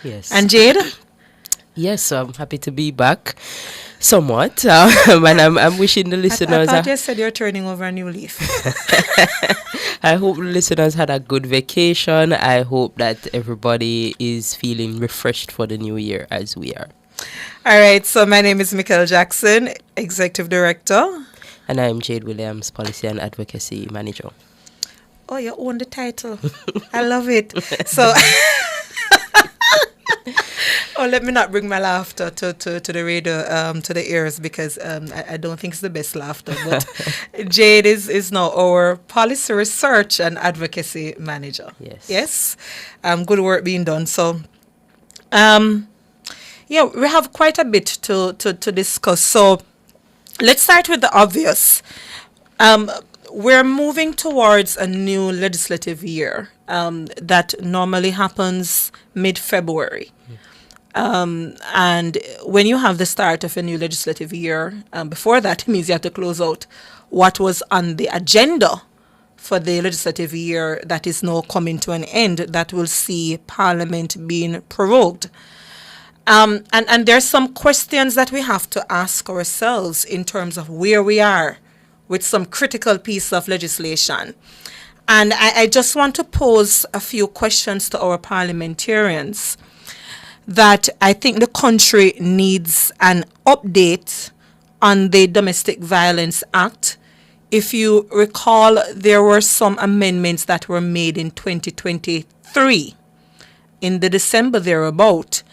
Yes. And Jade? Yes, so I'm happy to be back somewhat. And I'm wishing the I listeners, thought you said you're turning over a new leaf. I hope the listeners had a good vacation. I hope that everybody is feeling refreshed for the new year as we are. All right, so my name is Michael Jackson, Executive Director. And I'm Jade Williams, Policy and Advocacy Manager. Oh, you own the title. I love it. So, let me not bring my laughter to the radio, to the ears, because I don't think it's the best laughter. But Jade is now our Policy Research and Advocacy Manager. Yes. Yes? Good work being done. So, yeah, we have quite a bit to discuss. So, let's start with the obvious. We're moving towards a new legislative year that normally happens mid-February. And when you have the start of a new legislative year, before that, it means you have to close out what was on the agenda for the legislative year that is now coming to an end, that will see Parliament being prorogued. And there's some questions that we have to ask ourselves in terms of where we are with some critical piece of legislation. And I just want to pose a few questions to our parliamentarians that I think the country needs an update on the Domestic Violence Act. If you recall, there were some amendments that were made in 2023, in the December thereabout,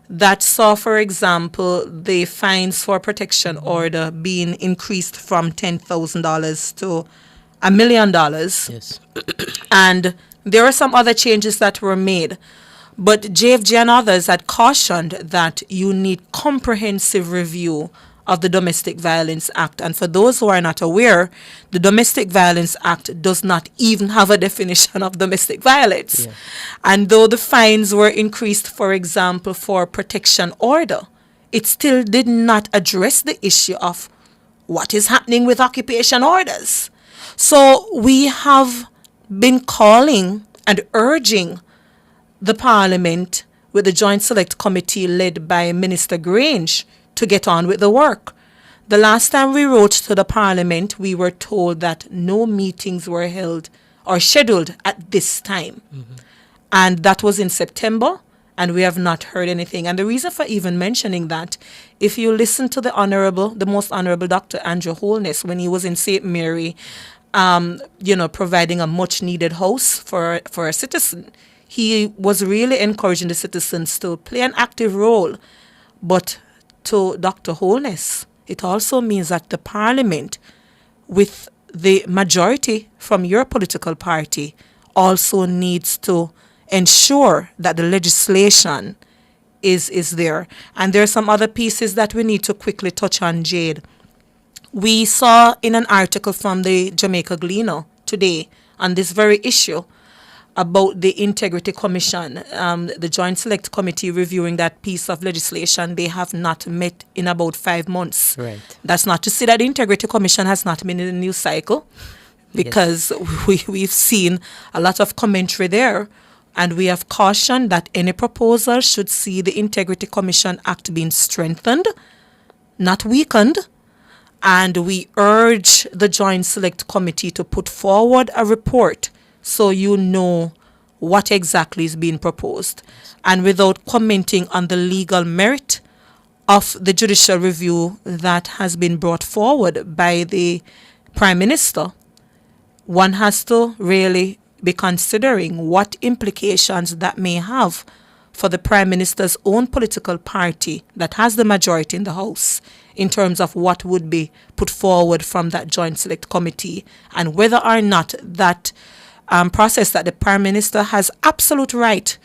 that saw, for example, the fines for protection order being increased from $10,000 to $1 million. Yes. And there are some other changes that were made. But JFG and others had cautioned that you need comprehensive review of the Domestic Violence Act. And for those who are not aware, the Domestic Violence Act does not even have a definition of domestic violence. Yeah. And though the fines were increased, for example, for protection order, it still did not address the issue of what is happening with occupation orders. So we have been calling and urging the Parliament with the Joint Select Committee led by Minister Grange to get on with the work. The last time we wrote to the Parliament, we were told that no meetings were held or scheduled at this time. Mm-hmm. And that was in September, and we have not heard anything. And the reason for even mentioning that, if you listen to the Most Honorable Dr. Andrew Holness, when he was in St. Mary, providing a much-needed house for a citizen, he was really encouraging the citizens to play an active role. But to Dr. Holness, it also means that the Parliament, with the majority from your political party, also needs to ensure that the legislation is there. And there are some other pieces that we need to quickly touch on, Jade. We saw in an article from the Jamaica Gleaner today on this very issue about the Integrity Commission, the Joint Select Committee reviewing that piece of legislation. They have not met in about 5 months. Right. That's not to say that the Integrity Commission has not been in a news cycle, because we've seen a lot of commentary there, and we have cautioned that any proposal should see the Integrity Commission Act being strengthened, not weakened. And we urge the Joint Select Committee to put forward a report so you know what exactly is being proposed. And without commenting on the legal merit of the judicial review that has been brought forward by the Prime Minister, one has to really be considering what implications that may have for the Prime Minister's own political party that has the majority in the House, in terms of what would be put forward from that Joint Select Committee, and whether or not that process that the Prime Minister has absolute right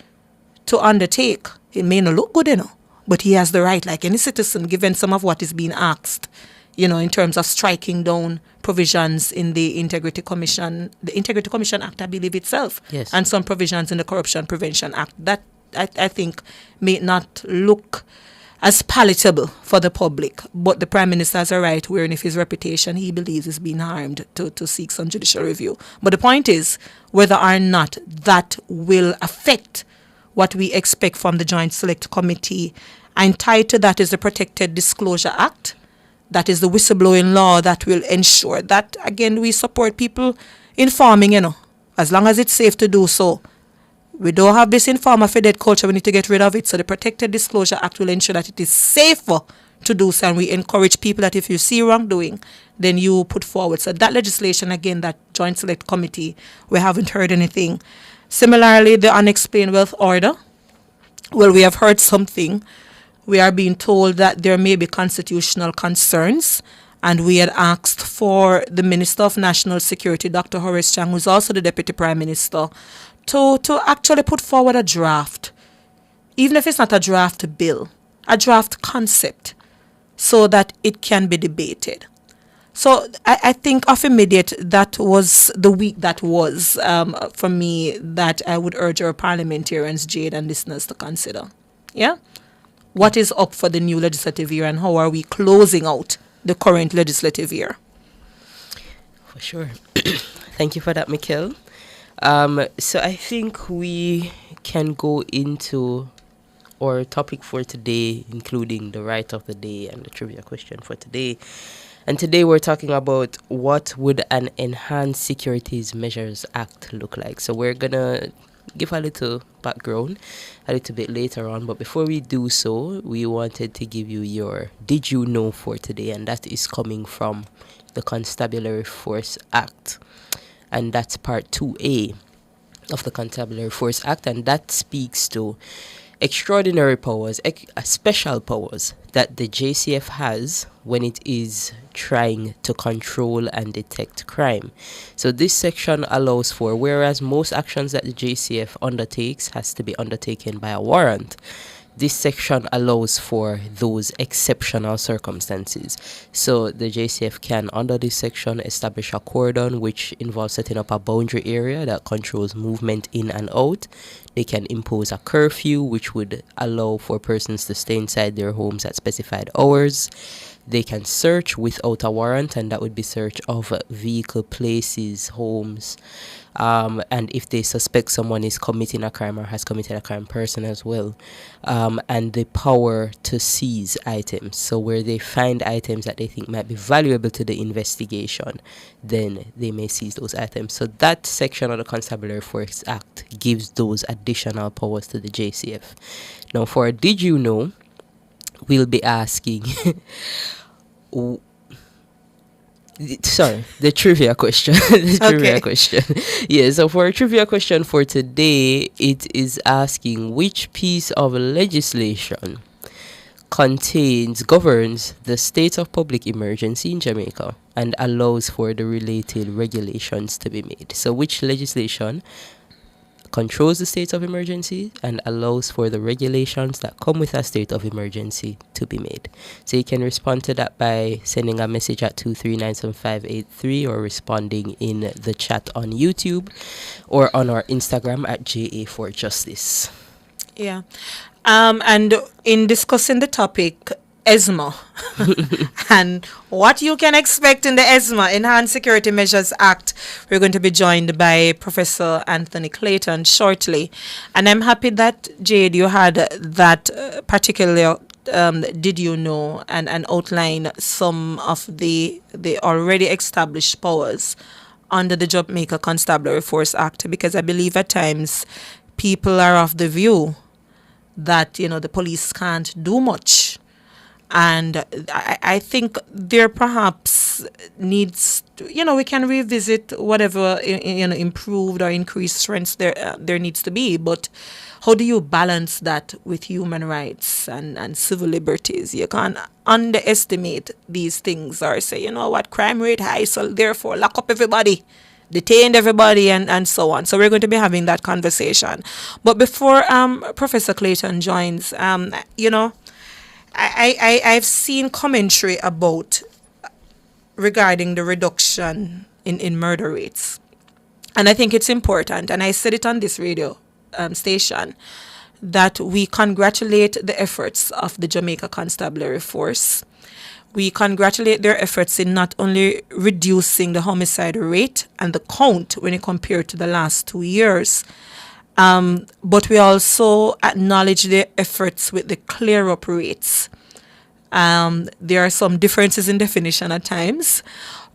to undertake. It may not look good, but he has the right, like any citizen, given some of what is being asked, in terms of striking down provisions in the Integrity Commission Act, I believe itself, yes, and some provisions in the Corruption Prevention Act. That, I think, may not look as palatable for the public, but the Prime Minister has a right, wherein if his reputation he believes is being harmed, to seek some judicial review. But the point is whether or not that will affect what we expect from the Joint Select Committee. And tied to that is the Protected Disclosure Act. That is the whistleblowing law that will ensure that, again, we support people informing, as long as it's safe to do so. We don't have this informer for dead culture. We need to get rid of it. So the Protected Disclosure Act will ensure that it is safer to do so. And we encourage people that if you see wrongdoing, then you put forward. So that legislation, again, that Joint Select Committee, we haven't heard anything. Similarly, the Unexplained Wealth Order. Well, we have heard something. We are being told that there may be constitutional concerns, and we had asked for the Minister of National Security, Dr. Horace Chang, who's also the Deputy Prime Minister, to actually put forward a draft, even if it's not a draft bill, a draft concept, so that it can be debated. So I think of immediate, that was the week that was for me, that I would urge our parliamentarians, Jade, and listeners to consider. Yeah? What is up for the new legislative year, and how are we closing out the current legislative year? For sure. Thank you for that, Mikkel. So I think we can go into our topic for today, including the right of the day and the trivia question for today. And today we're talking about what would an Enhanced Securities Measures Act look like. So we're going to give a little background a little bit later on, but before we do so, we wanted to give you your Did You Know for today, and that is coming from the Constabulary Force Act, and that's part 2A of the Constabulary Force Act, and that speaks to extraordinary powers, special powers that the JCF has when it is trying to control and detect crime. So this section allows for, whereas most actions that the JCF undertakes has to be undertaken by a warrant, this section allows for those exceptional circumstances. So the JCF can, under this section, establish a cordon, which involves setting up a boundary area that controls movement in and out. They can impose a curfew, which would allow for persons to stay inside their homes at specified hours. They can search without a warrant, and that would be search of vehicle, places, homes. And if they suspect someone is committing a crime or has committed a crime, person as well. And the power to seize items. So where they find items that they think might be valuable to the investigation, then they may seize those items. So that section of the Constabulary Force Act gives those additional powers to the JCF. Now for Did You Know, we'll be asking the trivia question. Trivia question. Yeah, so for a trivia question for today, it is asking which piece of legislation governs the state of public emergency in Jamaica and allows for the related regulations to be made. So which legislation controls the state of emergency and allows for the regulations that come with a state of emergency to be made. So you can respond to that by sending a message at 2397583 or responding in the chat on YouTube or on our Instagram at JA4Justice. Yeah. And in discussing the topic, ESMA, and what you can expect in the ESMA, Enhanced Security Measures Act, we're going to be joined by Professor Anthony Clayton shortly. And I'm happy that, Jade, you had that particular Did You Know, and outline some of the already established powers under the Jamaica Constabulary Force Act, because I believe at times people are of the view that, the police can't do much. And I think there perhaps needs to, we can revisit whatever, improved or increased strengths there needs to be. But how do you balance that with human rights and civil liberties? You can't underestimate these things or say, crime rate high, so therefore lock up everybody, detained everybody, and so on. So we're going to be having that conversation. But before Professor Clayton joins, I've seen commentary about regarding the reduction in murder rates. And I think it's important, and I said it on this radio station, that we congratulate the efforts of the Jamaica Constabulary Force. We congratulate their efforts in not only reducing the homicide rate and the count when you compare to the last 2 years, But we also acknowledge their efforts with the clear up rates. There are some differences in definition at times,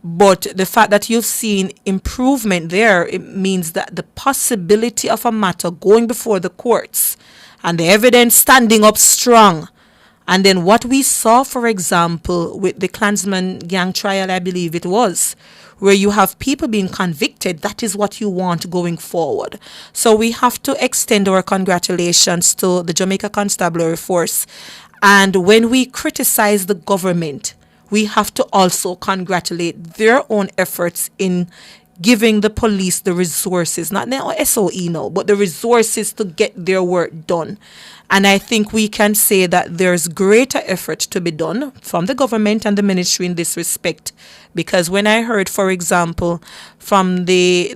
but the fact that you've seen improvement there, it means that the possibility of a matter going before the courts and the evidence standing up strong. And then what we saw, for example, with the Klansman gang trial, I believe it was, where you have people being convicted, that is what you want going forward. So we have to extend our congratulations to the Jamaica Constabulary Force. And when we criticize the government, we have to also congratulate their own efforts in giving the police the resources, not the SOE now, but the resources to get their work done. And I think we can say that there's greater effort to be done from the government and the ministry in this respect. Because when I heard, for example, from the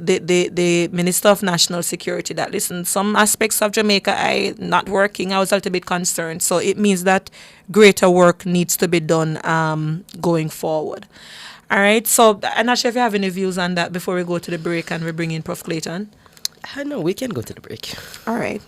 Minister of National Security that, listen, some aspects of Jamaica I not working, I was a little bit concerned. So it means that greater work needs to be done going forward. All right. So I'm not sure if you have any views on that before we go to the break and we bring in Prof. Clayton. No, we can go to the break. All right.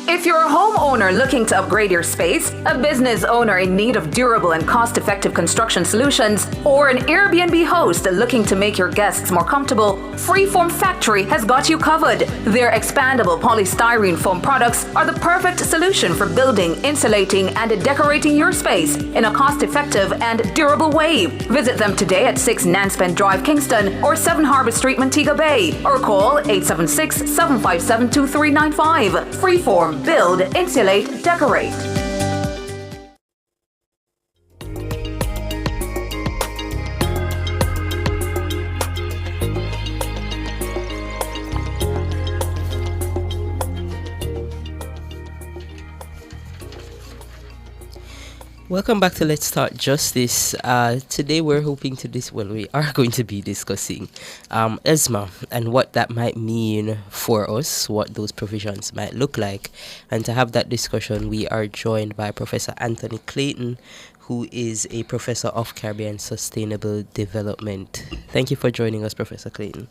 If you're a homeowner looking to upgrade your space, a business owner in need of durable and cost-effective construction solutions, or an Airbnb host looking to make your guests more comfortable, Freeform Factory has got you covered. Their expandable polystyrene foam products are the perfect solution for building, insulating, and decorating your space in a cost-effective and durable way. Visit them today at 6 Nanspent Drive, Kingston, or 7 Harbour Street, Montego Bay, or call 876-757-2395. Freeform. Build, insulate, decorate. Welcome back to Let's Talk Justice. Today we're hoping to we are going to be discussing ESMA and what that might mean for us, what those provisions might look like. And to have that discussion, we are joined by Professor Anthony Clayton, who is a professor of Caribbean Sustainable Development. Thank you for joining us, Professor Clayton.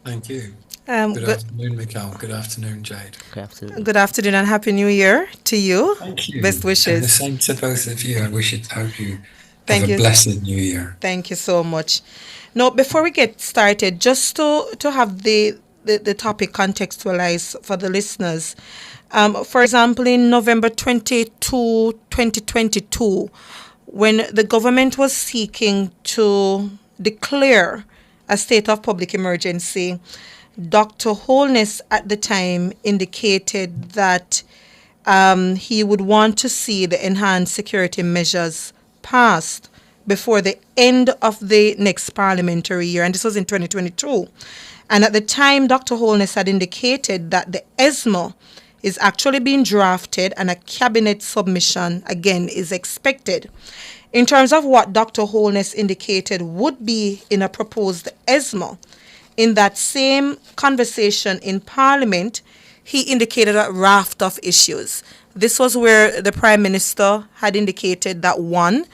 Thank you. Good afternoon, Mikhail. Good afternoon, Jade. Good afternoon. Good afternoon and Happy New Year to you. Thank you. Best wishes. And the same to both of you. I hope you Thank have you. a blessed New Year. Thank you so much. Now, before we get started, just to have the topic contextualized for the listeners, for example, in November 22, 2022, when the government was seeking to declare a state of public emergency, Dr. Holness at the time indicated that he would want to see the enhanced security measures passed before the end of the next parliamentary year, and this was in 2022. And at the time, Dr. Holness had indicated that the ESMA is actually being drafted and a cabinet submission, again, is expected. In terms of what Dr. Holness indicated would be in a proposed ESMA, in that same conversation in Parliament, he indicated a raft of issues. This was where the Prime Minister had indicated that, one,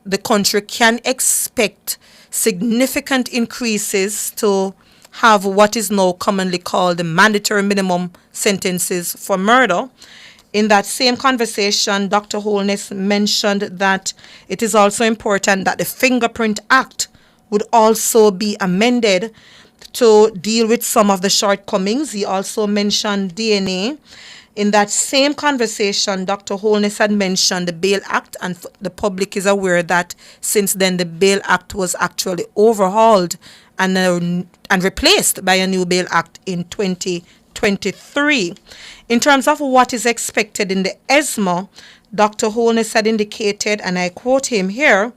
the country can expect significant increases to have what is now commonly called the mandatory minimum sentences for murder. In that same conversation, Dr. Holness mentioned that it is also important that the Fingerprint Act would also be amended to deal with some of the shortcomings. He also mentioned DNA. In that same conversation, Dr. Holness had mentioned the Bail Act, and the public is aware that since then the Bail Act was actually overhauled and replaced by a new Bail Act in 2023. In terms of what is expected in the ESMA, Dr. Holness had indicated, and I quote him here,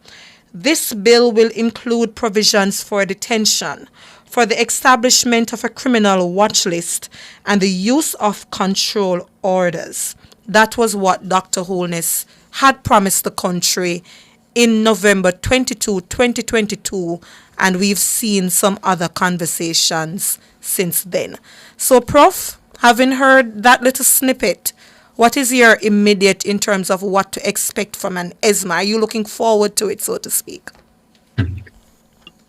this bill will include provisions for detention, for the establishment of a criminal watch list, and the use of control orders. That was what Dr. Holness had promised the country in November 22, 2022, and we've seen some other conversations since then. So, Prof, Having heard that little snippet, what is your immediate in terms of what to expect from an ESMA? Are you looking forward to it, so to speak?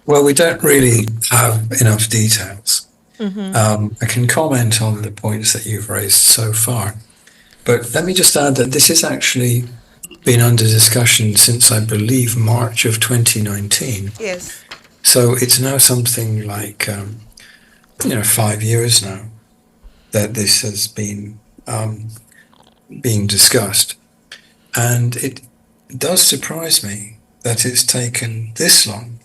Well, we don't really have enough details. I can comment on the points that you've raised so far, but let me just add that this has actually been under discussion since, I believe, March of 2019. Yes. So it's now something like, 5 years now that this has been being discussed. And it does surprise me that it's taken this long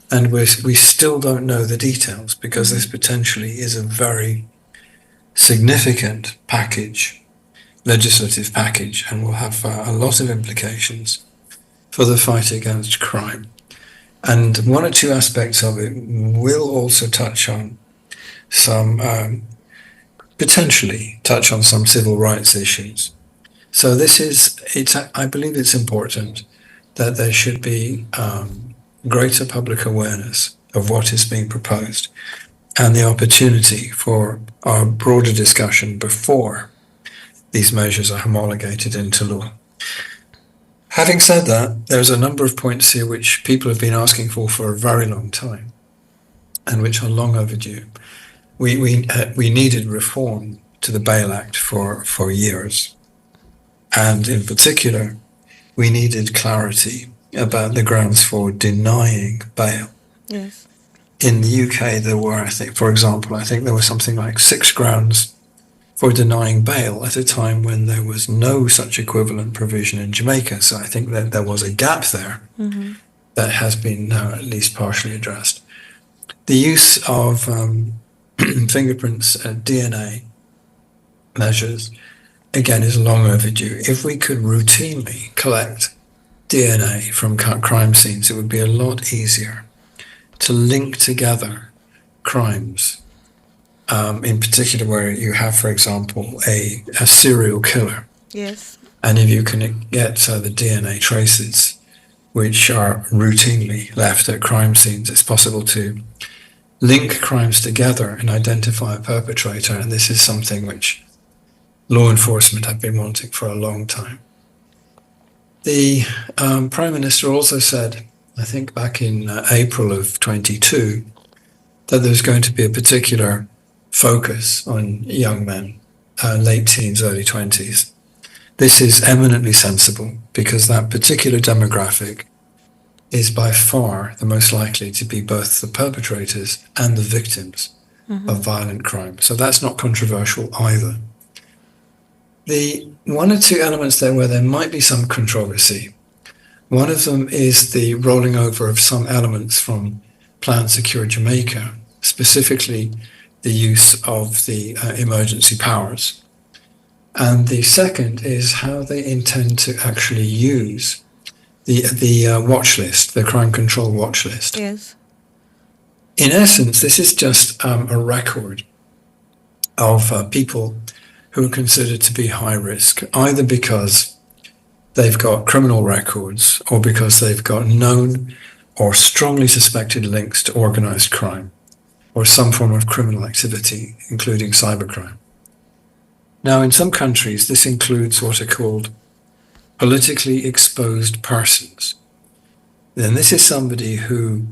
and we still don't know the details, because this potentially is a very significant legislative package, and will have a lot of implications for the fight against crime. And one or two aspects of it will also touch on potentially touch on some civil rights issues. So I believe it's important that there should be greater public awareness of what is being proposed, and the opportunity for a broader discussion before these measures are homologated into law. Having said that, there's a number of points here which people have been asking for a very long time, and which are long overdue. We needed reform to the Bail Act for years, and in particular, we needed clarity about the grounds for denying bail. Yes. In the UK, there were, I think there was something like 6 grounds for denying bail at a time when there was no such equivalent provision in Jamaica. So I think that there was a gap there that has been now at least partially addressed. The use of fingerprints and DNA measures, again, is long overdue. If we could routinely collect DNA from crime scenes, it would be a lot easier to link together crimes, in particular where you have, for example, a serial killer. Yes. And if you can get the DNA traces which are routinely left at crime scenes, it's possible to link crimes together and identify a perpetrator. And this is something which law enforcement have been wanting for a long time. The Prime Minister also said, I think back in April of 22, that there's going to be a particular focus on young men, late teens, early 20s. This is eminently sensible, because that particular demographic is by far the most likely to be both the perpetrators and the victims of violent crime. So that's not controversial either. The one or two elements there where there might be some controversy, one of them is the rolling over of some elements from Plan Secure Jamaica, specifically the use of the emergency powers. And the second is how they intend to actually use the watch list, the crime control watch list. Yes. In essence, this is just a record of people who are considered to be high risk, either because they've got criminal records or because they've got known or strongly suspected links to organized crime or some form of criminal activity, including cybercrime. Now, in some countries, this includes what are called politically exposed persons. Then this is somebody who,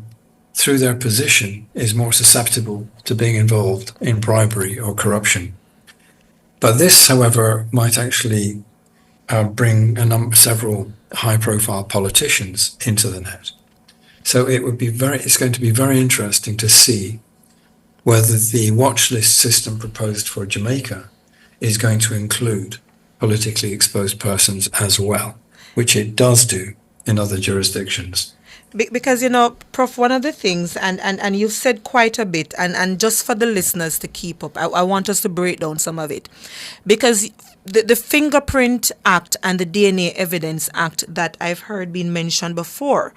through their position, is more susceptible to being involved in bribery or corruption. But this, however, might actually bring several high-profile politicians into the net. So it's going to be very interesting to see whether the watch list system proposed for Jamaica is going to include politically exposed persons as well, which it does do in other jurisdictions. Because, Prof, one of the things, and you've said quite a bit, and just for the listeners to keep up, I want us to break down some of it. Because the Fingerprint Act and the DNA Evidence Act that I've heard being mentioned before,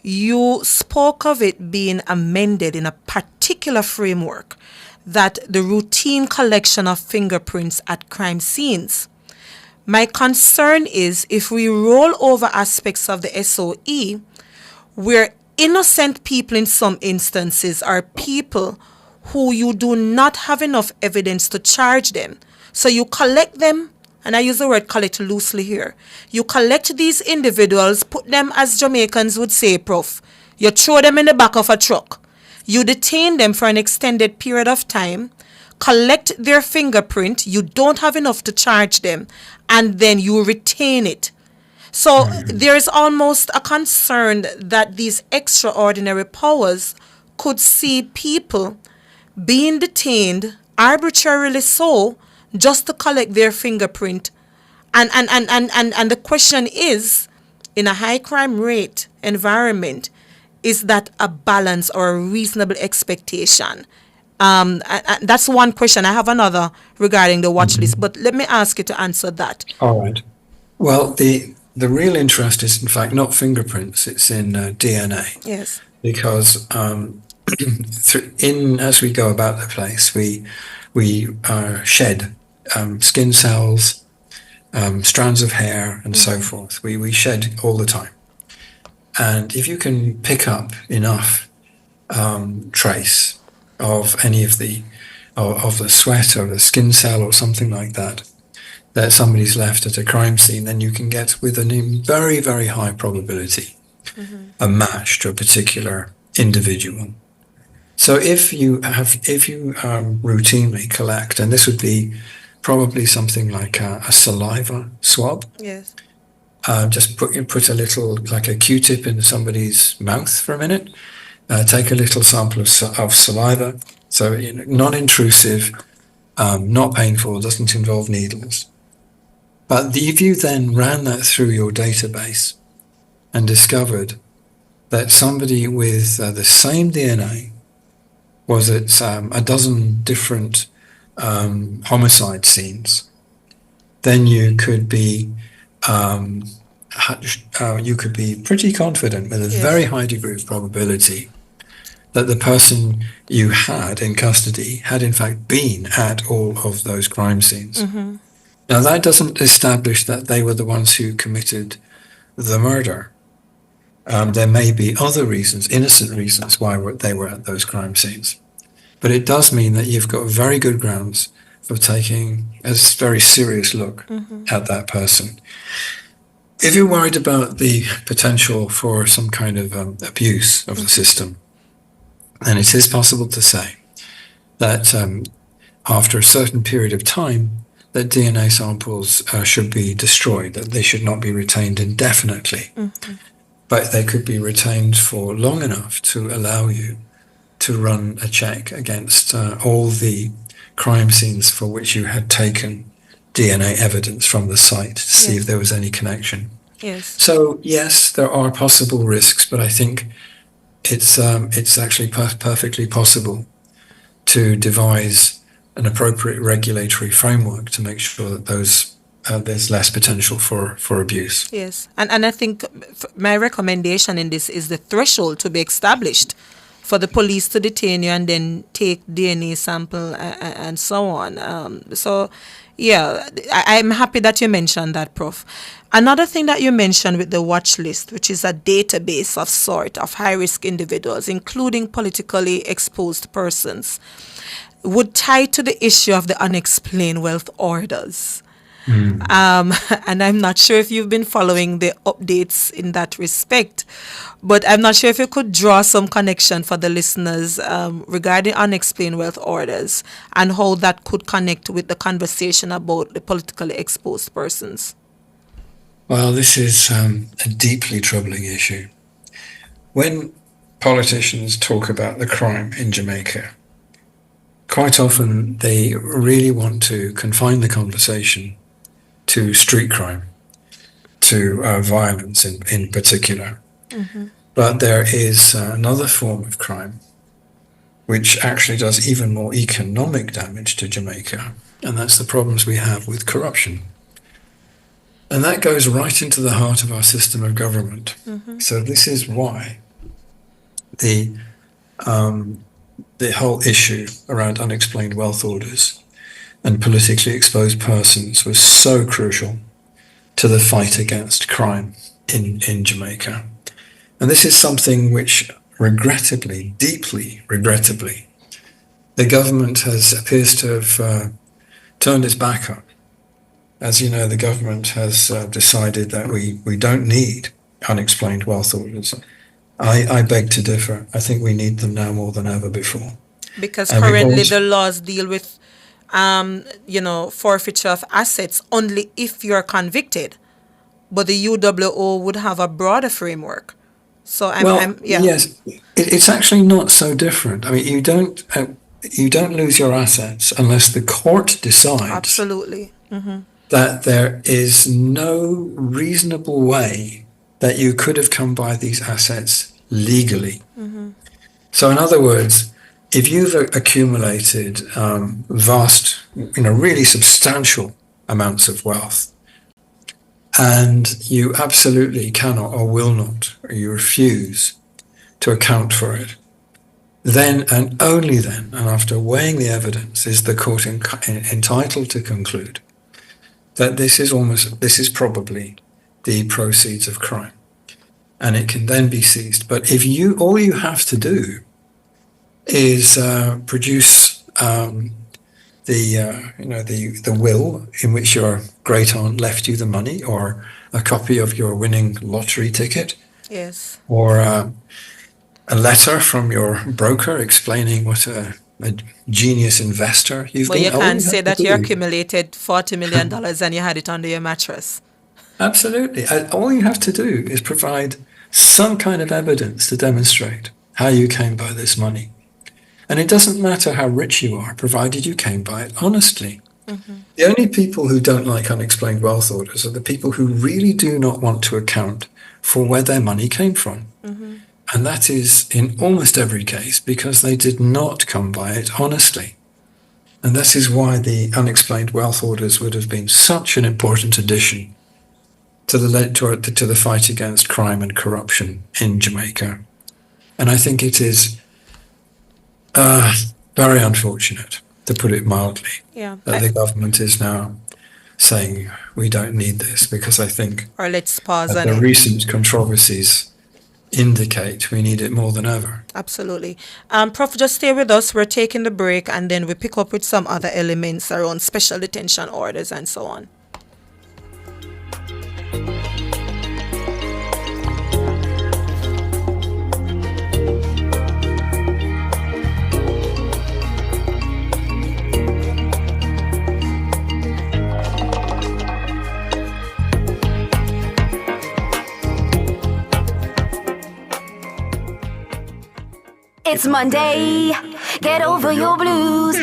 you spoke of it being amended in a particular framework, that the routine collection of fingerprints at crime scenes. My concern is if we roll over aspects of the SOE, where innocent people in some instances are people who you do not have enough evidence to charge them. So you collect them, and I use the word collect loosely here. You collect these individuals, put them, as Jamaicans would say, Prof. You throw them in the back of a truck. You detain them for an extended period of time, collect their fingerprint, you don't have enough to charge them, and then you retain it. So there is almost a concern that these extraordinary powers could see people being detained arbitrarily so, just to collect their fingerprint. And the question is, in a high crime rate environment, is that a balance or a reasonable expectation? And that's one question. I have another regarding the watch list, but let me ask you to answer that. All right. Well, the real interest is, in fact, not fingerprints, it's in DNA. Yes. Because as we go about the place, we shed skin cells, strands of hair, and so forth. We shed all the time. And if you can pick up enough trace of any of the sweat or the skin cell or something like that somebody's left at a crime scene, then you can get, with a very, very high probability, a match to a particular individual. So if you routinely collect, and this would be probably something like a saliva swab. Yes. Just put a little, like a Q-tip in somebody's mouth for a minute. Take a little sample of saliva. So non-intrusive, not painful, doesn't involve needles. But if you then ran that through your database and discovered that somebody with the same DNA was at a dozen different homicide scenes, then you could be pretty confident with a very high degree of probability that the person you had in custody had in fact been at all of those crime scenes. Now that doesn't establish that they were the ones who committed the murder. There may be other reasons, innocent reasons, why they were at those crime scenes. But it does mean that you've got very good grounds for taking a very serious look at that person. If you're worried about the potential for some kind of abuse of the system, then it is possible to say that after a certain period of time, that DNA samples should be destroyed, that they should not be retained indefinitely. But they could be retained for long enough to allow you to run a check against all the crime scenes for which you had taken DNA evidence from the site to see if there was any connection. Yes. So yes, there are possible risks, but I think it's actually perfectly possible to devise an appropriate regulatory framework to make sure that there's less potential for abuse. Yes, and I think my recommendation in this is the threshold to be established for the police to detain you and then take DNA sample and so on. I'm happy that you mentioned that, Prof. Another thing that you mentioned with the watch list, which is a database of sort of high-risk individuals, including politically exposed persons, would tie to the issue of the unexplained wealth orders. And I'm not sure if you've been following the updates in that respect, but I'm not sure if you could draw some connection for the listeners regarding unexplained wealth orders and how that could connect with the conversation about the politically exposed persons. Well, this is a deeply troubling issue. When politicians talk about the crime in Jamaica, quite often they really want to confine the conversation to street crime, to violence in particular. But there is another form of crime which actually does even more economic damage to Jamaica, and that's the problems we have with corruption. And that goes right into the heart of our system of government. So this is why the whole issue around unexplained wealth orders and politically exposed persons was so crucial to the fight against crime in Jamaica. And this is something which regrettably, deeply regrettably, the government appears to have turned its back on. As you know, the government has decided that we don't need unexplained wealth orders. I beg to differ. I think we need them now more than ever before. Because And we've currently also- the laws deal with, forfeiture of assets only if you're convicted. But the UWO would have a broader framework. So Yes, it's actually not so different. I mean, you don't lose your assets unless the court decides Absolutely. that there is no reasonable way that you could have come by these assets legally. So, in other words, if you've accumulated vast, really substantial amounts of wealth, and you absolutely cannot or will not, or you refuse to account for it, then and only then, and after weighing the evidence, is the court entitled to conclude that this is probably the proceeds of crime, and it can then be seized. But if all you have to do is produce the will in which your great aunt left you the money, or a copy of your winning lottery ticket, Yes. or a letter from your broker explaining what a genius investor you've But been. you All can't you say have that to you do- accumulated $40 million and you had it under your mattress. Absolutely. All you have to do is provide some kind of evidence to demonstrate how you came by this money. And it doesn't matter how rich you are, provided you came by it honestly. The only people who don't like unexplained wealth orders are the people who really do not want to account for where their money came from. And that is in almost every case because they did not come by it honestly. And that is why the unexplained wealth orders would have been such an important addition to the fight against crime and corruption in Jamaica. And I think it is very unfortunate, to put it mildly, Yeah. that the government is now saying we don't need this, because I think Or let's pause that on the it. recent controversies indicate we need it more than ever. Absolutely. Prof, just stay with us. We're taking the break and then we pick up with some other elements around special detention orders and so on. It's Monday, get over your blues.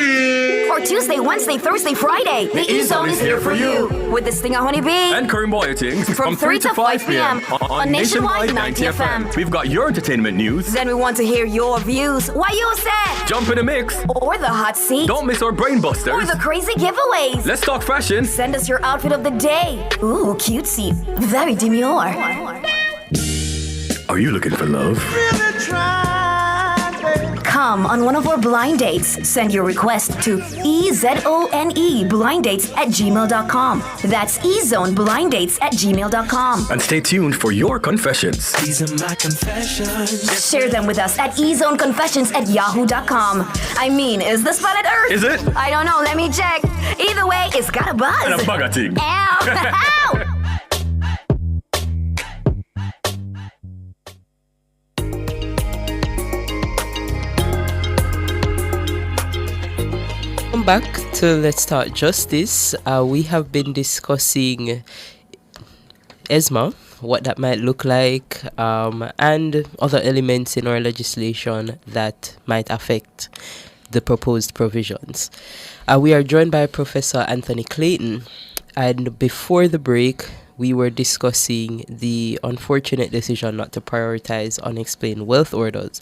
Or Tuesday, Wednesday, Thursday, Friday. The E-Zone is here for you. With this thing, Honey Bee. And Karim Boyatings From 3 to 5 p.m. on Nationwide 90 FM. We've got your entertainment news. Then we want to hear your views. What you said. Jump in the mix. Or the hot seat. Don't miss our brain Or busters. the crazy giveaways. Let's talk fashion. Send us your outfit of the day. Ooh, cutesy. Very demure. Are you looking for love? Come on one of our blind dates. Send your request to EZONE blinddates@gmail.com. That's EZoneblinddates@gmail.com. And stay tuned for your confessions. These are my confessions. Share them with us at EZoneConfessions@yahoo.com. I mean, is this planet Earth? Is it? I don't know. Let me check. Either way, it's got a buzz. And a bugger thing. Ow! Ow! Welcome back to Let's Talk Justice. We have been discussing ESMA, what that might look like, and other elements in our legislation that might affect the proposed provisions. We are joined by Professor Anthony Clayton, and before the break, we were discussing the unfortunate decision not to prioritize unexplained wealth orders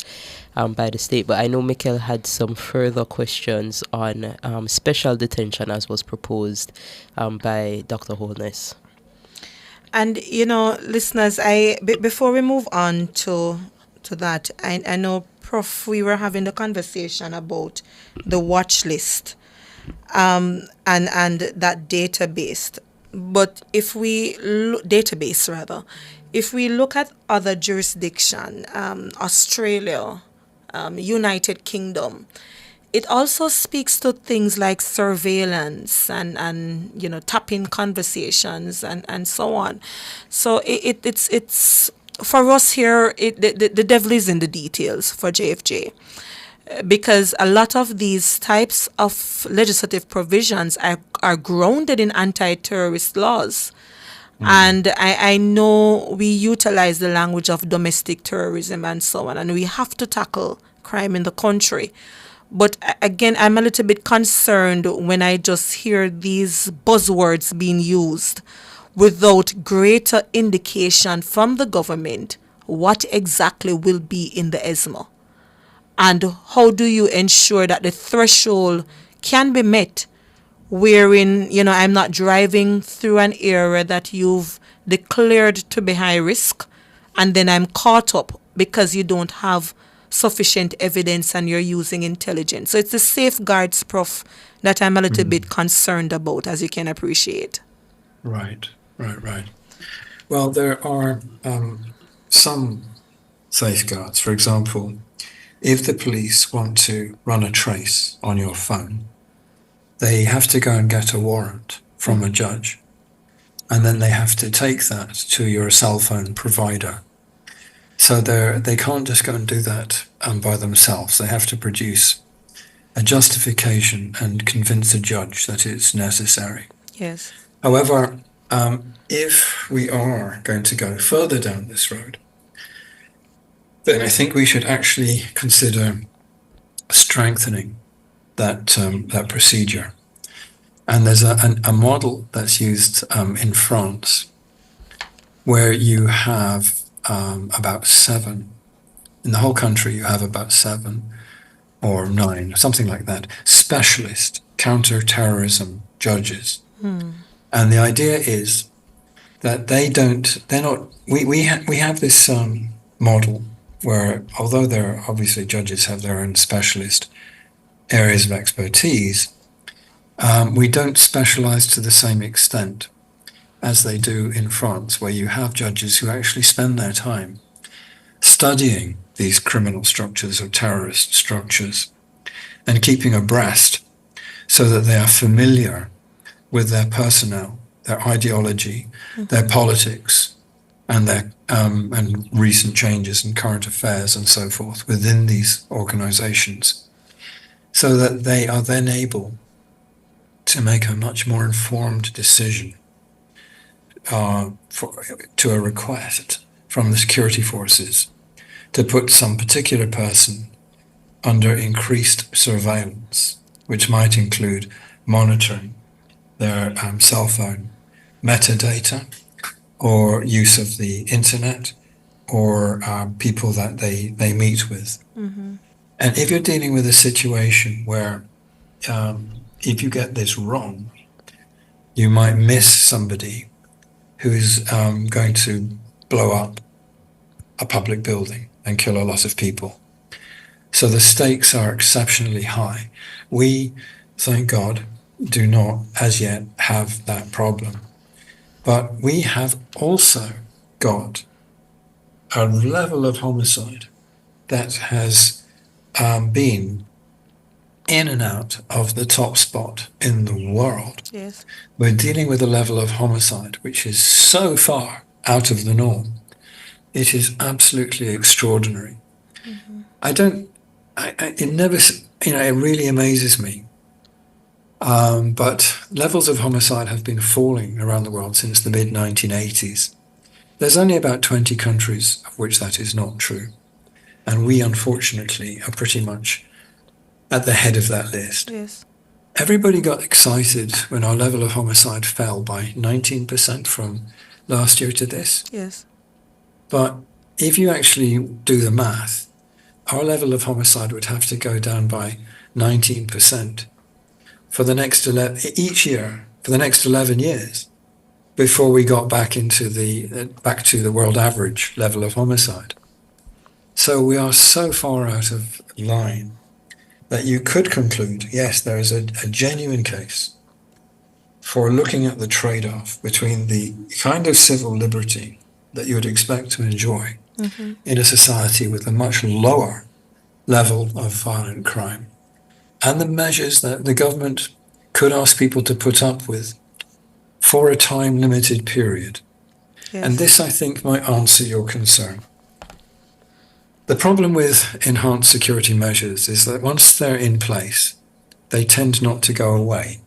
by the state. But I know Mikkel had some further questions on special detention as was proposed by Dr. Holness. And, listeners, before we move on to that, I know, Prof, we were having the conversation about the watch list and that database. But if we if we look at other jurisdiction, Australia, United Kingdom, it also speaks to things like surveillance and tapping conversations and so on. So it's for us here. The devil is in the details for JFJ, because a lot of these types of legislative provisions are grounded in anti-terrorist laws. And I know we utilize the language of domestic terrorism and so on, and we have to tackle crime in the country. But again, I'm a little bit concerned when I just hear these buzzwords being used without greater indication from the government what exactly will be in the ESMA. And how do you ensure that the threshold can be met, wherein, I'm not driving through an area that you've declared to be high risk, and then I'm caught up because you don't have sufficient evidence and you're using intelligence. So it's the safeguards, Prof, that I'm a little bit concerned about, as you can appreciate. Right. Well, there are some safeguards. For example, if the police want to run a trace on your phone, they have to go and get a warrant from a judge, and then they have to take that to your cell phone provider. So they can't just go and do that by themselves. They have to produce a justification and convince a judge that it's necessary. Yes. However, if we are going to go further down this road, then I think we should actually consider strengthening that procedure. And there's a model that's used in France, where you have about 7, in the whole country you have about 7 or 9, something like that, specialist counter-terrorism judges. And the idea is that we have this model where, although there are obviously judges have their own specialist areas of expertise, we don't specialize to the same extent as they do in France, where you have judges who actually spend their time studying these criminal structures or terrorist structures and keeping abreast so that they are familiar with their personnel, their ideology, their politics, and their and recent changes in current affairs and so forth within these organizations, so that they are then able to make a much more informed decision to a request from the security forces to put some particular person under increased surveillance, which might include monitoring their cell phone metadata, or use of the internet, or people that they meet with. And if you're dealing with a situation where if you get this wrong, you might miss somebody who is going to blow up a public building and kill a lot of people. So the stakes are exceptionally high. We, thank God, do not as yet have that problem. But we have also got a level of homicide that has been in and out of the top spot in the world. Yes. We're dealing with a level of homicide which is so far out of the norm. It is absolutely extraordinary. It never, it really amazes me. But levels of homicide have been falling around the world since the mid-1980s. There's only about 20 countries of which that is not true. And we, unfortunately, are pretty much at the head of that list. Yes. Everybody got excited when our level of homicide fell by 19% from last year to this. Yes. But if you actually do the math, our level of homicide would have to go down by 19% for the next each year for the next 11 years before we got back to the world average level of homicide. So we are so far out of line that you could conclude, yes, there is a genuine case for looking at the trade-off between the kind of civil liberty that you would expect to enjoy in a society with a much lower level of violent crime and the measures that the government could ask people to put up with for a time-limited period. Yes. And this, I think, might answer your concern. The problem with enhanced security measures is that once they're in place, they tend not to go away.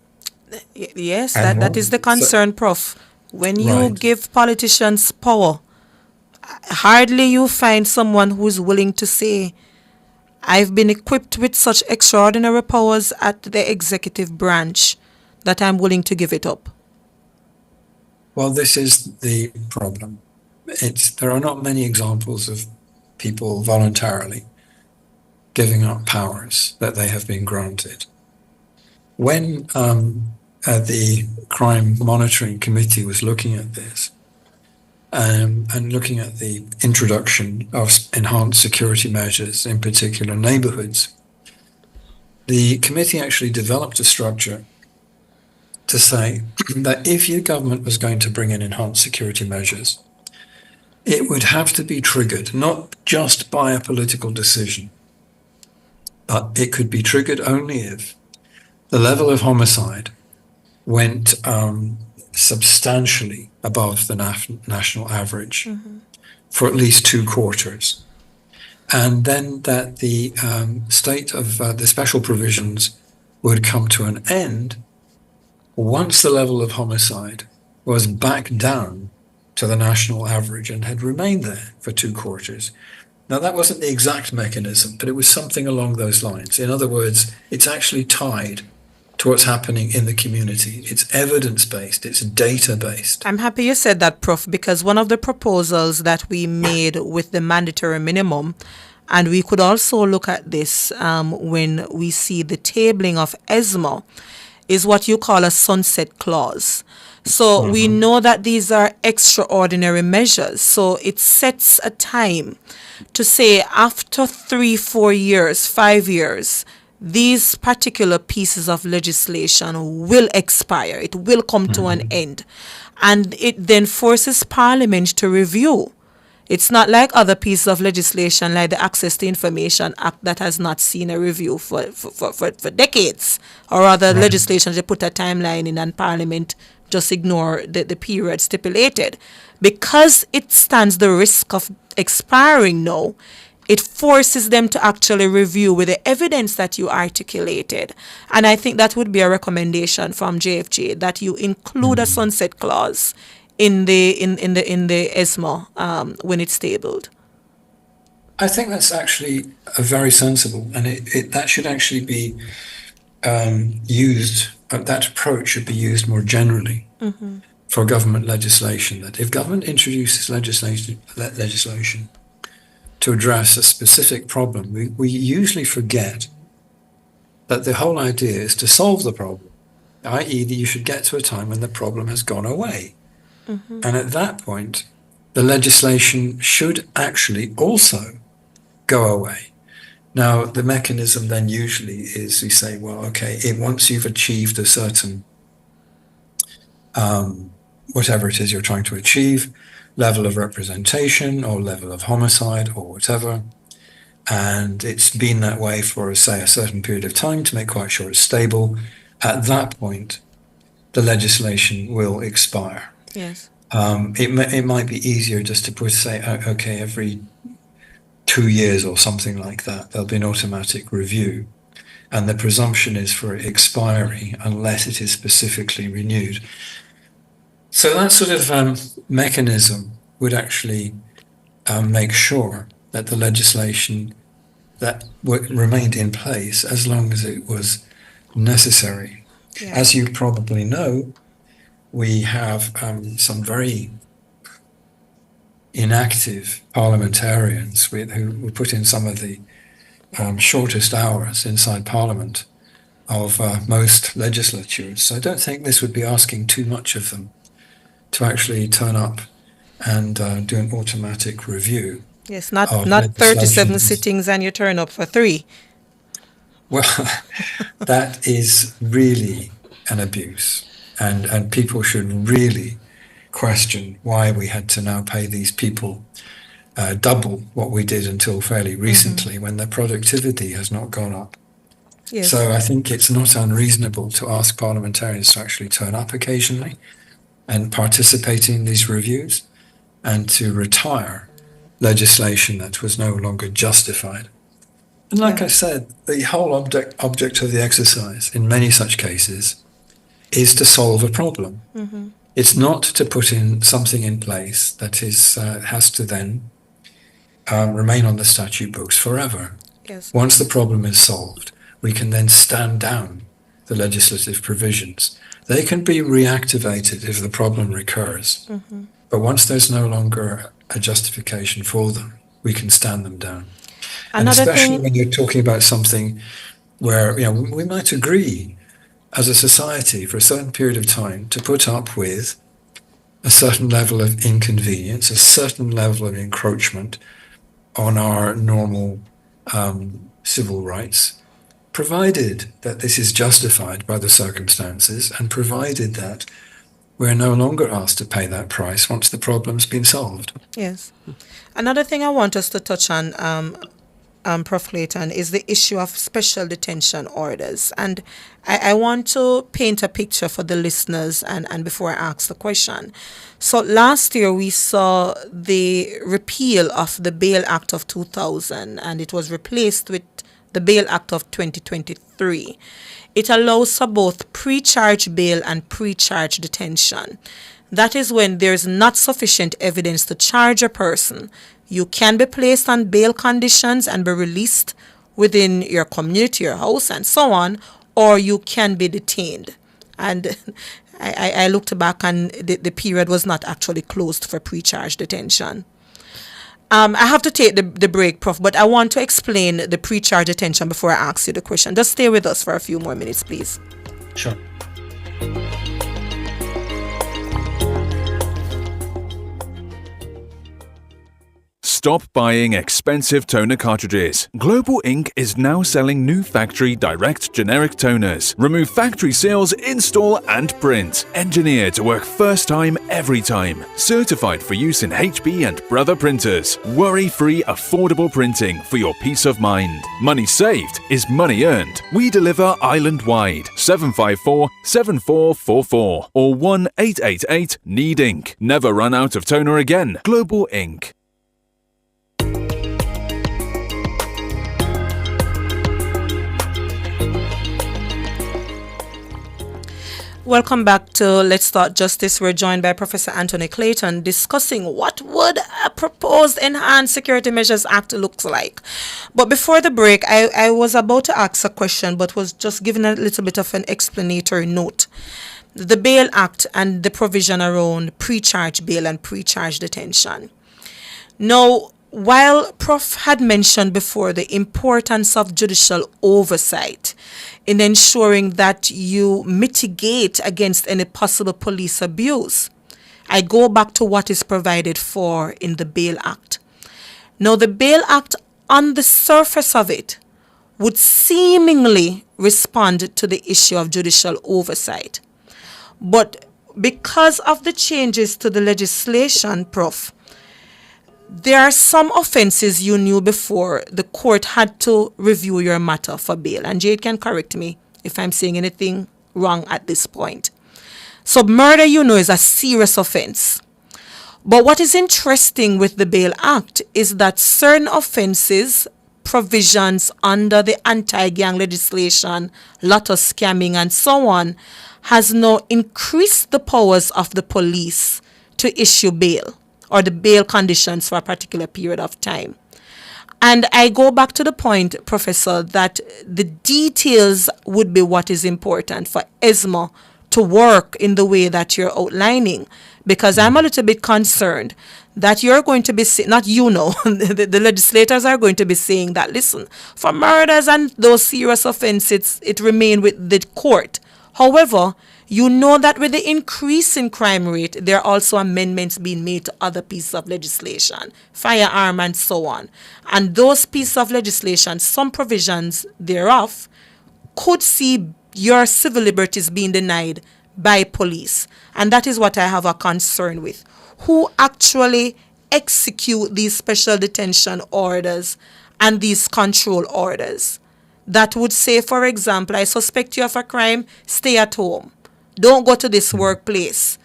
Yes, And that is the concern, Prof. When you Right. give politicians power, hardly you find someone who's willing to say, I've been equipped with such extraordinary powers at the executive branch that I'm willing to give it up. Well, this is the problem. There are not many examples of people voluntarily giving up powers that they have been granted. When the Crime Monitoring Committee was looking at this and looking at the introduction of enhanced security measures, in particular neighborhoods, the committee actually developed a structure to say that if your government was going to bring in enhanced security measures, it would have to be triggered not just by a political decision, but it could be triggered only if the level of homicide went substantially above the national average for at least 2 quarters. And then that the state of the special provisions would come to an end once the level of homicide was back down to the national average and had remained there for 2 quarters. Now, that wasn't the exact mechanism, but it was something along those lines. In other words, it's actually tied to what's happening in the community. It's evidence-based, it's data-based. I'm happy you said that, Prof, because one of the proposals that we made with the mandatory minimum, and we could also look at this when we see the tabling of ESMA, is what you call a sunset clause. So we know that these are extraordinary measures. So it sets a time to say after 3-4 years, 5 years, these particular pieces of legislation will expire. It will come to an end. And it then forces Parliament to review. It's not like other pieces of legislation like the Access to Information Act that has not seen a review for decades, or other legislation they put a timeline in and Parliament just ignore the period stipulated. Because it stands the risk of expiring now, it forces them to actually review with the evidence that you articulated. And I think that would be a recommendation from JFJ, that you include a sunset clause in the ESMA when it's tabled. I think that's actually a very sensible, and that should actually be used. That approach should be used more generally for government legislation. That if government introduces legislation to address a specific problem, we usually forget that the whole idea is to solve the problem, i.e., that you should get to a time when the problem has gone away. And at that point, the legislation should actually also go away. Now, the mechanism then usually is we say, well, okay, once you've achieved a certain, whatever it is you're trying to achieve, level of representation or level of homicide or whatever, and it's been that way for, say, a certain period of time to make quite sure it's stable, at that point, the legislation will expire. Yes. It might be easier just to say, okay, every 2 years or something like that, there'll be an automatic review. And the presumption is for expiry unless it is specifically renewed. So that sort of mechanism would actually make sure that the legislation that remained in place as long as it was necessary. Yeah. As you probably know, we have some very inactive parliamentarians who put in some of the shortest hours inside Parliament of most legislatures. So I don't think this would be asking too much of them to actually turn up and do an automatic review. Yes, not 37 sittings and you turn up for 3. Well, that is really an abuse. And people should really question why we had to now pay these people double what we did until fairly recently when their productivity has not gone up. Yes. So I think it's not unreasonable to ask parliamentarians to actually turn up occasionally and participate in these reviews and to retire legislation that was no longer justified. And like Yeah. I said, the whole object of the exercise in many such cases is to solve a problem. It's not to put in something in place that is has to then remain on the statute books forever. Yes. Once the problem is solved, we can then stand down the legislative provisions. They can be reactivated if the problem recurs. But once there's no longer a justification for them, we can stand them down. And Another especially thing, when you're talking about something where we might agree as a society for a certain period of time to put up with a certain level of inconvenience, a certain level of encroachment on our normal civil rights, provided that this is justified by the circumstances and provided that we're no longer asked to pay that price once the problem's been solved. yes. Another thing I want us to touch on, Prof. Clayton, is the issue of special detention orders. And I want to paint a picture for the listeners and before I ask the question. So last year we saw the repeal of the Bail Act of 2000 and it was replaced with the Bail Act of 2023. It allows for both pre-charge bail and pre-charge detention. That is when there's not sufficient evidence to charge a person. You can be placed on bail conditions and be released within your community, your house, and so on, or you can be detained. And I looked back and the period was not actually closed for pre-charge detention. I have to take the break, Prof, but I want to explain the pre-charge detention before I ask you the question. Just stay with us for a few more minutes, please. Sure. Stop buying expensive toner cartridges. Global Ink is now selling new factory direct generic toners. Remove factory seals, install and print. Engineered to work first time, every time. Certified for use in HP and Brother printers. Worry-free, affordable printing for your peace of mind. Money saved is money earned. We deliver island-wide. 754-7444 or 1-888-NEED-INK. Never run out of toner again. Global Ink. Welcome back to Let's Talk Justice. We're joined by Professor Anthony Clayton discussing what would a proposed Enhanced Security Measures Act look like. But before the break, I was about to ask a question, but was just giving a little bit of an explanatory note. The Bail Act and the provision around pre-charge bail and pre-charge detention. Now, while Prof had mentioned before the importance of judicial oversight in ensuring that you mitigate against any possible police abuse, I go back to what is provided for in the Bail Act. Now, the Bail Act, on the surface of it, would seemingly respond to the issue of judicial oversight. But because of the changes to the legislation, Prof, there are some offenses you knew before the court had to review your matter for bail. And Jade can correct me if I'm saying anything wrong at this point. So murder, is a serious offense. But what is interesting with the Bail Act is that certain offenses, provisions under the anti-gang legislation, lot of scamming and so on, has now increased the powers of the police to issue bail, or the bail conditions for a particular period of time. And I go back to the point, Professor, that the details would be what is important for ESMA to work in the way that you're outlining, because I'm a little bit concerned that you're going to be, the legislators are going to be saying that, listen, for murders and those serious offenses, it remain with the court. However, you know that with the increase in crime rate, there are also amendments being made to other pieces of legislation, firearm and so on. And those pieces of legislation, some provisions thereof, could see your civil liberties being denied by police. And that is what I have a concern with. Who actually execute these special detention orders and these control orders? that would say, for example, I suspect you of a crime, stay at home. Don't go to this workplace.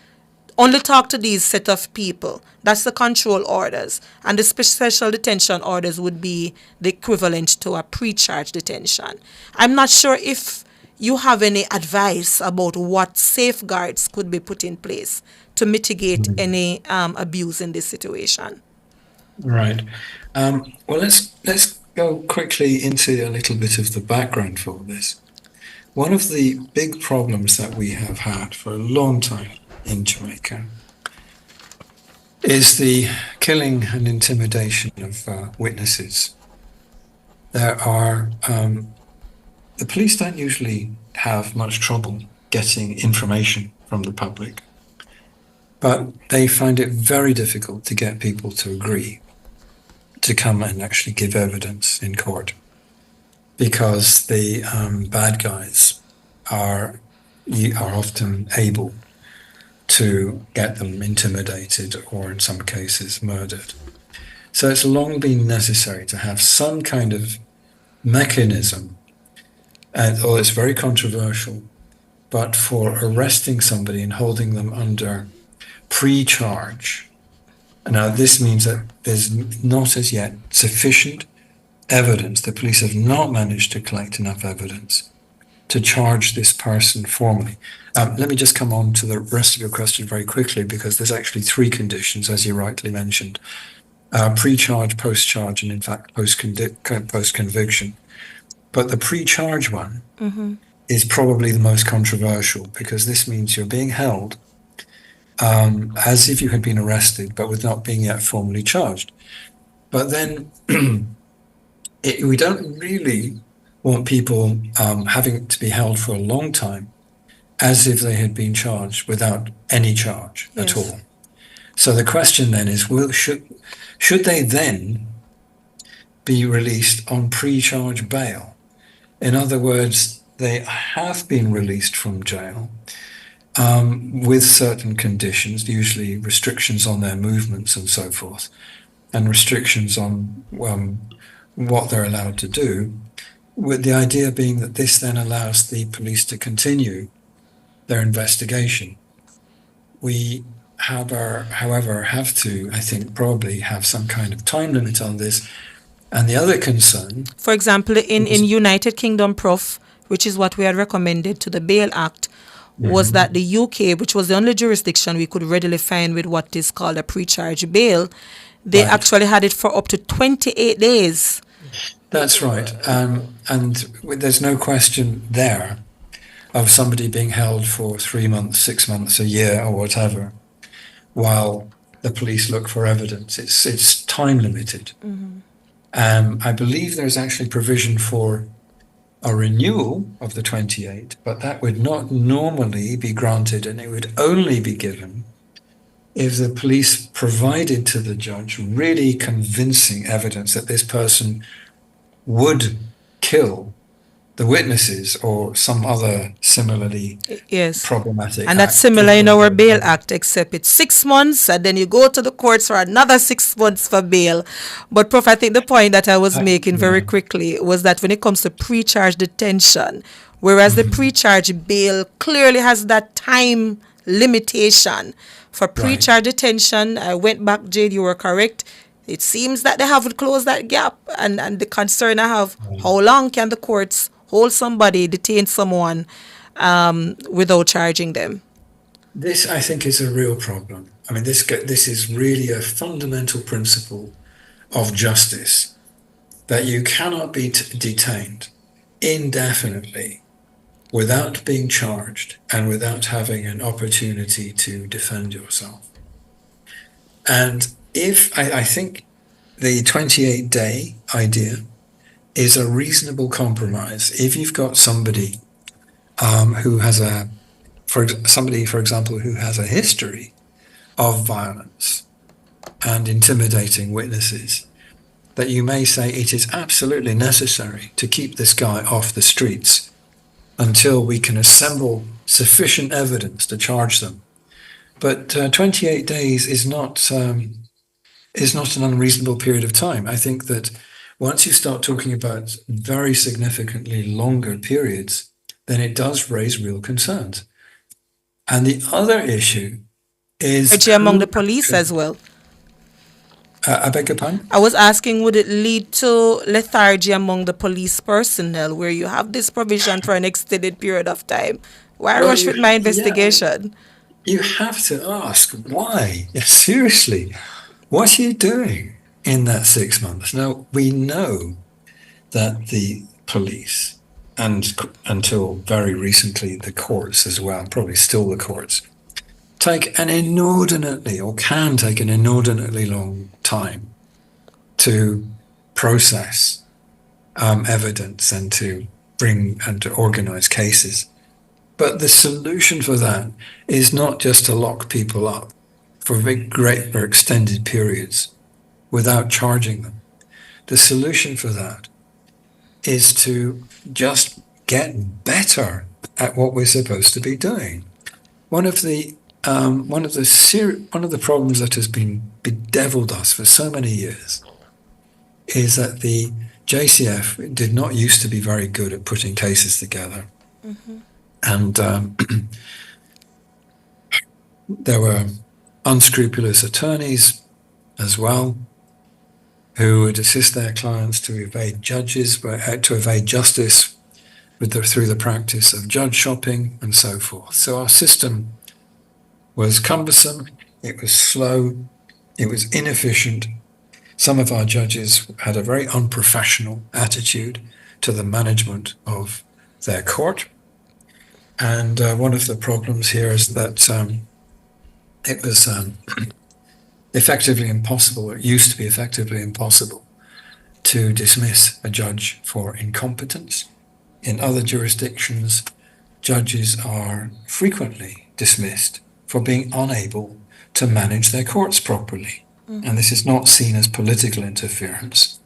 Only talk to these set of people. That's the control orders. And the special detention orders would be the equivalent to a pre-charge detention. I'm not sure if you have any advice about what safeguards could be put in place to mitigate any abuse in this situation. Right. Well, let's go quickly into a little bit of the background for this. One of the big problems that we have had for a long time in Jamaica is the killing and intimidation of witnesses. There are the police don't usually have much trouble getting information from the public, but they find it very difficult to get people to agree to come and actually give evidence in court, because the bad guys are often able to get them intimidated or in some cases murdered. So it's long been necessary to have some kind of mechanism, although it's very controversial, but for arresting somebody and holding them under pre-charge. Now, this means that there's not as yet sufficient evidence. The police have not managed to collect enough evidence to charge this person formally. Let me just come on to the rest of your question very quickly, because there's actually three conditions, as you rightly mentioned. Pre-charge, post-charge, and in fact post-conviction. But the pre-charge one is probably the most controversial, because this means you're being held as if you had been arrested, but with not being yet formally charged. But then we don't really want people having to be held for a long time as if they had been charged without any charge at all. So the question then is, should they then be released on pre-charge bail? In other words, they have been released from jail with certain conditions, usually restrictions on their movements and so forth, and restrictions on what they're allowed to do, with the idea being that this then allows the police to continue their investigation. We however, have to, I think, probably have some kind of time limit on this. And the other concern... For example, in United Kingdom, Prof, which is what we had recommended to the Bail Act, was that the UK, which was the only jurisdiction we could readily find with what is called a pre-charge bail, they actually had it for up to 28 days. That's right. And there's no question there of somebody being held for 3 months, 6 months, a year, or whatever, while the police look for evidence. It's time limited. I believe there's actually provision for a renewal of the 28, but that would not normally be granted, and it would only be given if the police provided to the judge really convincing evidence that this person would kill the witnesses or some other similarly problematic. And that's similar in our Bail Act, except it's 6 months and then you go to the courts for another 6 months for bail. But Prof, I think the point that I was making very quickly was that when it comes to pre-charge detention, whereas the pre-charge bail clearly has that time limitation, for pre-charge detention, I went back, Jade, you were correct. It seems that they haven't closed that gap. And the concern I have, how long can the courts hold somebody, detain someone without charging them? This, I think, is a real problem. I mean, this is really a fundamental principle of justice, that you cannot be detained indefinitely without being charged and without having an opportunity to defend yourself. And I think the 28-day idea is a reasonable compromise. If you've got somebody who has for example, who has a history of violence and intimidating witnesses, that you may say it is absolutely necessary to keep this guy off the streets until we can assemble sufficient evidence to charge them. But 28 days is not an unreasonable period of time. I think that once you start talking about very significantly longer periods, then it does raise real concerns. And the other issue is Lethargy among the who police actually- as well. I beg your pardon? I was asking, would it lead to lethargy among the police personnel where you have this provision for an extended period of time? Why Well, rush with my yeah. investigation? You have to ask why. Seriously, what are you doing in that 6 months? Now, we know that the police, and until very recently, the courts as well, probably still the courts, take an inordinately, or can take an inordinately long time to process evidence and to bring and to organize cases. But the solution for that is not just to lock people up for great or extended periods without charging them. The solution for that is to just get better at what we're supposed to be doing. One of the problems that has been bedeviled us for so many years is that the JCF did not used to be very good at putting cases together. And there were unscrupulous attorneys as well who would assist their clients to evade judges, to evade justice through the practice of judge shopping and so forth. So our system was cumbersome, it was slow, it was inefficient. Some of our judges had a very unprofessional attitude to the management of their court. And one of the problems here is that it was effectively impossible, or it used to be effectively impossible, to dismiss a judge for incompetence. In other jurisdictions, judges are frequently dismissed for being unable to manage their courts properly. And this is not seen as political interference.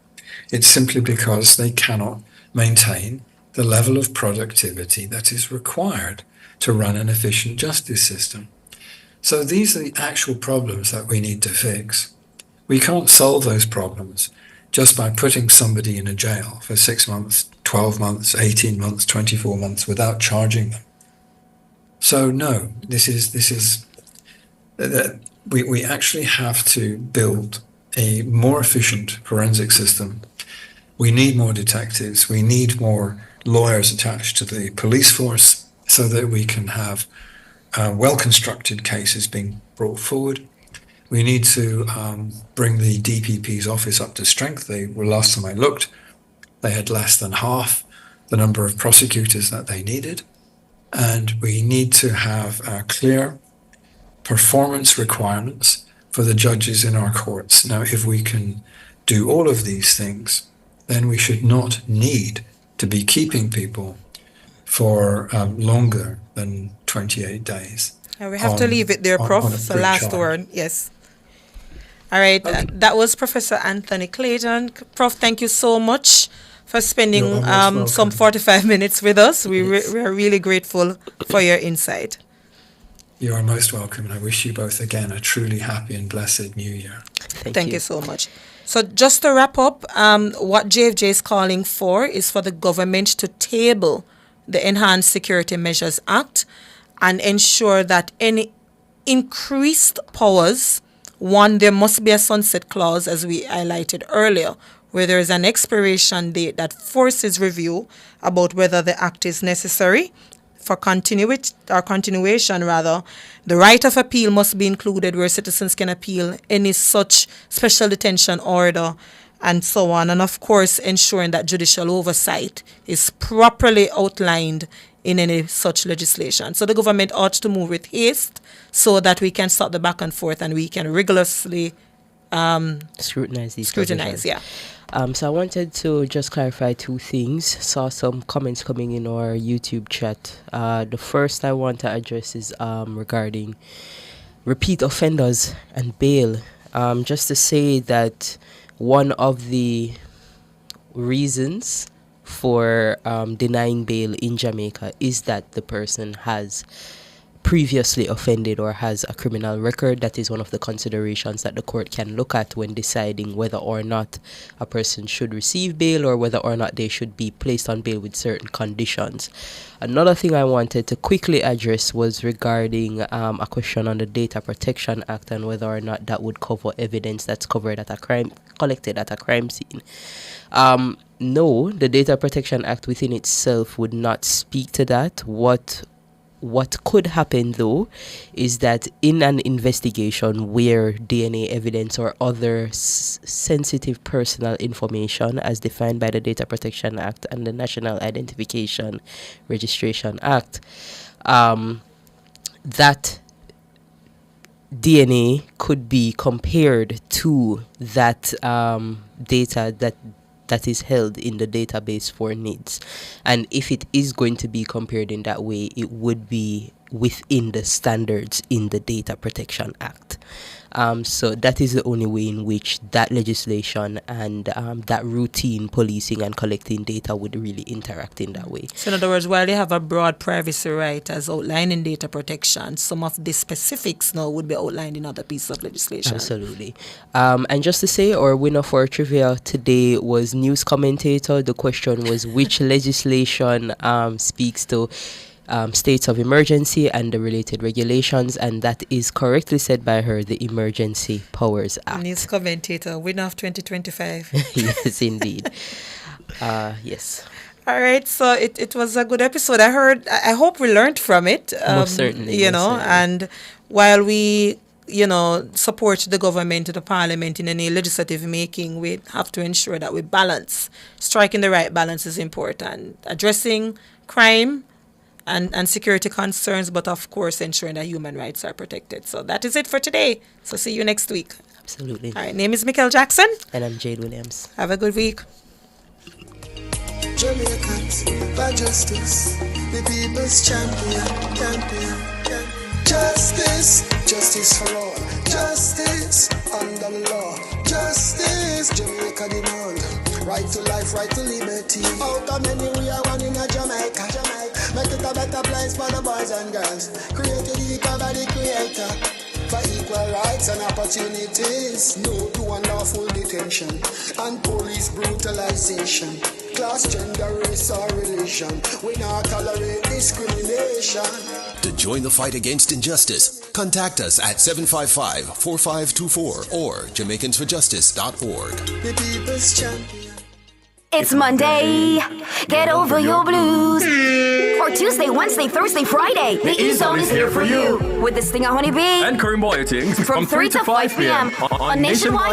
It's simply because they cannot maintain the level of productivity that is required to run an efficient justice system. So these are the actual problems that we need to fix. We can't solve those problems just by putting somebody in a jail for 6 months, 12 months, 18 months, 24 months without charging them. So no, we actually have to build a more efficient forensic system. We need more detectives. We need more lawyers attached to the police force so that we can have well-constructed cases being brought forward. We need to bring the DPP's office up to strength. Last time I looked, they had less than half the number of prosecutors that they needed. And we need to have clear performance requirements for the judges in our courts. Now, if we can do all of these things, then we should not need to be keeping people for longer than 28 days. And we have to leave it there, Prof. So last word, yes. All right, Okay. that was Professor Anthony Clayton. Prof, thank you so much for spending You're almost some welcome. 45 minutes with us. We Yes. are really grateful for your insight. You are most welcome, and I wish you both again a truly happy and blessed New Year. Thank you so much. So just to wrap up, what JFJ is calling for is for the government to table the Enhanced Security Measures Act and ensure that any increased powers, one, there must be a sunset clause, as we highlighted earlier, where there is an expiration date that forces review about whether the act is necessary. For continuation, rather, the right of appeal must be included where citizens can appeal any such special detention order and so on. And of course, ensuring that judicial oversight is properly outlined in any such legislation. So the government ought to move with haste so that we can stop the back and forth and we can rigorously Scrutinize these scrutinize. provisions. Yeah. So I wanted to just clarify two things. Saw some comments coming in our YouTube chat. The first I want to address is regarding repeat offenders and bail. Just to say that one of the reasons for denying bail in Jamaica is that the person has previously offended or has a criminal record. That is one of the considerations that the court can look at when deciding whether or not a person should receive bail or whether or not they should be placed on bail with certain conditions. Another thing I wanted to quickly address was regarding a question on the Data Protection Act and whether or not that would cover evidence that's collected at a crime scene. No, the Data Protection Act within itself would not speak to that. What could happen, though, is that in an investigation where DNA evidence or other sensitive personal information, as defined by the Data Protection Act and the National Identification Registration Act, that DNA could be compared to that data that is held in the database for needs. And if it is going to be compared in that way, it would be within the standards in the Data Protection Act. So that is the only way in which that legislation and that routine policing and collecting data would really interact in that way. So in other words, while they have a broad privacy right as outlined in data protection, some of the specifics now would be outlined in other pieces of legislation. Absolutely. And just to say, our winner for trivia today was news commentator. The question was which legislation speaks to states of emergency and the related regulations, and that is correctly said by her, the Emergency Powers Act. News commentator, winner of 2025. Yes, indeed. Yes. All right, so it was a good episode. I hope we learned from it. Most certainly. And while we, support the government, the parliament in any legislative making, we have to ensure that we balance. Striking the right balance is important. Addressing crime and security concerns, but of course ensuring that human rights are protected. So that is it for today. So see you next week. Absolutely. All right, name is Mikkel Jackson. And I'm Jade Williams. Have a good week. Jamaicans, by justice, the people's champion. Justice for all. Justice under the law. Justice, Jamaica demand. Right to life, right to liberty. Out of many we are one in a Jamaica. Make it a better place for the boys and girls. Created equal by the creator. For equal rights and opportunities. No to unlawful detention and police brutalization. Class, gender, race or religion. We not tolerate discrimination. To join the fight against injustice, contact us at 755-4524 or JamaicансForJustice.org. The people's champion. It's Monday. Get over your blues. Or Tuesday, Wednesday, Thursday, Friday. The E-Zone is here for you. With the Stinger Honeybee And Karim Boyatings from 3 to 5 p.m. on Nationwide.